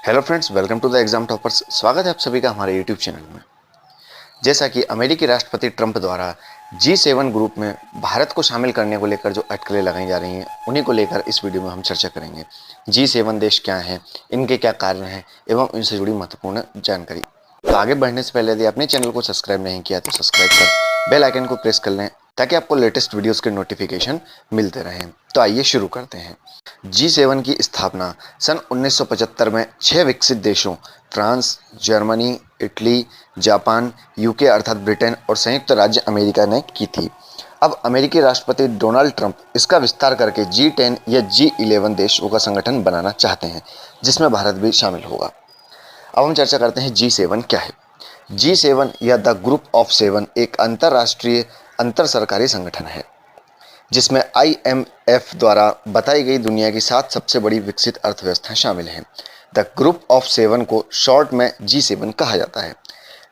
Hello friends, welcome to the exam toppers. स्वागत है आप सभी का हमारे यूट्यूब चैनल में। जैसा कि अमेरिकी राष्ट्रपति ट्रंप द्वारा G7 ग्रुप में भारत को शामिल करने को लेकर जो अटकलें लगाई जा रही हैं, उन्हीं को लेकर इस वीडियो में हम चर्चा करेंगे। G7 देश क्या हैं, इनके क्या कार्य हैं एवं इनसे जुड़ी महत्वपूर्ण जानकारी। तो आगे बढ़ने से पहले यदि आपने चैनल को सब्सक्राइब नहीं किया तो सब्सक्राइब कर बेल आइकन को प्रेस कर लें ताकि आपको लेटेस्ट वीडियोस के नोटिफिकेशन मिलते रहें। तो आइए शुरू करते हैं। G7 की स्थापना सन 1975 में 6 विकसित देशों France, Germany, Italy, Japan, UK अर्थात ब्रिटेन और संयुक्त राज्य अमेरिका ने की थी। अब अमेरिकी राष्ट्रपति डोनाल्ड ट्रंप इसका विस्तार करके G10 या G11 देशों का संगठन बनाना चाहते हैं, जिसमें भारत भी शामिल होगा। अब हम चर्चा करते हैं G7 क्या है। G7 या द ग्रुप ऑफ 7 एक अंतर्राष्ट्रीय अंतर सरकारी संगठन है जिसमें IMF द्वारा बताई गई दुनिया की 7 सबसे बड़ी विकसित अर्थव्यवस्थाएं शामिल हैं। द ग्रुप ऑफ 7 को शॉर्ट में G7 कहा जाता है,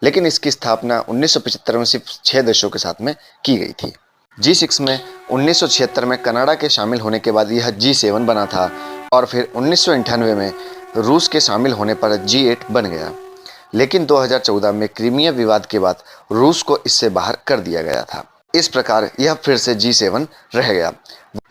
लेकिन इसकी स्थापना 1975 में सिर्फ 6 देशों के साथ में की गई थी। G6 में 1976 में कनाडा के शामिल होने के बाद यह G7 बना था और फिर 1998 में रूस के शामिल होने पर G8 बन गया, लेकिन 2014 में क्रीमिया विवाद के बाद रूस को इससे बाहर कर दिया गया था। इस प्रकार यह फिर से G7 रह गया।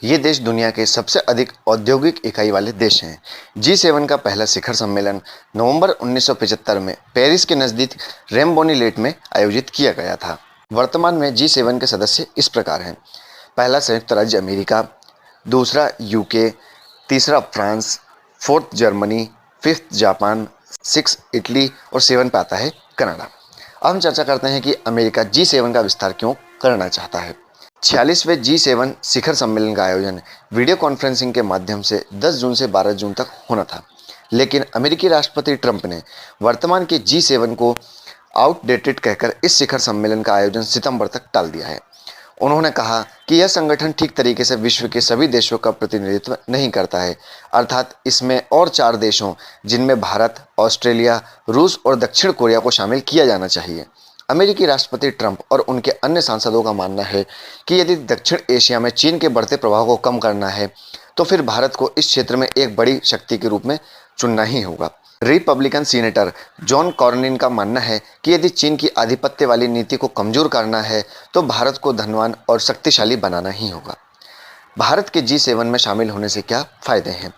ये देश दुनिया के सबसे अधिक औद्योगिक इकाई वाले देश हैं। G7 का पहला शिखर सम्मेलन नवंबर 1975 में पेरिस के नज़दीक रेमबोनीलेट में आयोजित किया गया था। वर्तमान में G7 के सदस्य इस प्रकार हैं: पहला संयुक्त राज्य अमेरिका, दूसरा यूके, तीसरा France, fourth Germany, fifth Japan, 6 Italy और 7 पे आता है कनाडा। अब हम चर्चा करते हैं कि अमेरिका G7 का विस्तार क्यों करना चाहता है। 46वें G7 शिखर सम्मेलन का आयोजन वीडियो कॉन्फ्रेंसिंग के माध्यम से 10 जून से 12 जून तक होना था, लेकिन अमेरिकी राष्ट्रपति ट्रंप ने वर्तमान के G7 को आउटडेटेड कहकर इस शिखर सम्मेलन का आयोजन सितंबर तक टाल दिया है। उन्होंने कहा कि यह संगठन ठीक तरीके से विश्व के सभी देशों का प्रतिनिधित्व नहीं करता है, अर्थात इसमें और 4 देशों जिनमें भारत, ऑस्ट्रेलिया, रूस और दक्षिण कोरिया को शामिल किया जाना चाहिए। अमेरिकी राष्ट्रपति ट्रंप और उनके अन्य सांसदों का मानना है कि यदि दक्षिण एशिया में चीन के बढ़ते प्रभाव को कम करना है तो फिर भारत को इस क्षेत्र में एक बड़ी शक्ति के रूप में चुनना ही होगा। रिपब्लिकन सीनेटर जॉन कॉर्निन का मानना है कि यदि चीन की आधिपत्य वाली नीति को कमजोर करना है तो भारत को धनवान और शक्तिशाली बनाना ही होगा। भारत के G7 में शामिल होने से क्या फायदे हैं?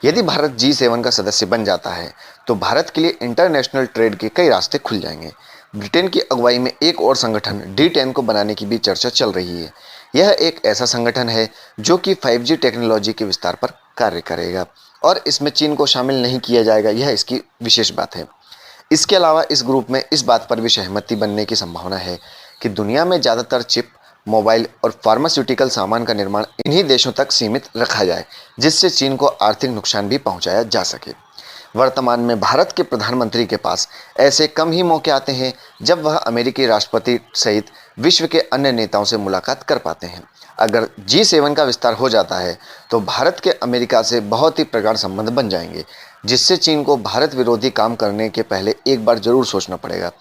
यदि भारत G7 का सदस्य बन जाता है तो भारत के लिए इंटरनेशनल ट्रेड के कई रास्ते खुल जाएंगे। ब्रिटेन की अगुवाई में एक और संगठन D10 को बनाने की भी चर्चा चल रही है। यह एक ऐसा संगठन है जो कि 5G टेक्नोलॉजी के विस्तार पर कार्य करेगा और इसमें चीन को शामिल नहीं किया जाएगा, यह इसकी विशेष बात है। इसके अलावा इस ग्रुप में इस बात पर भी सहमति बनने की संभावना है कि दुनिया में ज़्यादातर चिप, मोबाइल और फार्मास्यूटिकल सामान का निर्माण इन्हीं देशों तक सीमित रखा जाए, जिससे चीन को आर्थिक नुकसान भी पहुंचाया जा सके। वर्तमान में भारत के प्रधानमंत्री के पास ऐसे कम ही मौके आते हैं जब वह अमेरिकी राष्ट्रपति सहित विश्व के अन्य नेताओं से मुलाकात कर पाते हैं। अगर G7 का विस्तार हो जाता है तो भारत के अमेरिका से बहुत ही प्रगाढ़ संबंध बन जाएंगे, जिससे चीन को भारत विरोधी काम करने के पहले एक बार जरूर सोचना पड़ेगा।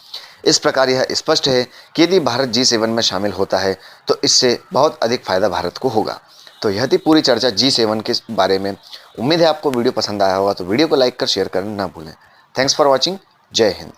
इस प्रकार यह स्पष्ट है कि यदि भारत G7 में शामिल होता है तो इससे बहुत अधिक फायदा भारत को होगा। तो यह थी पूरी चर्चा G7 के बारे में। उम्मीद है आपको वीडियो पसंद आया होगा, तो वीडियो को लाइक कर शेयर करना ना भूलें। Thanks for watching. जय हिंद।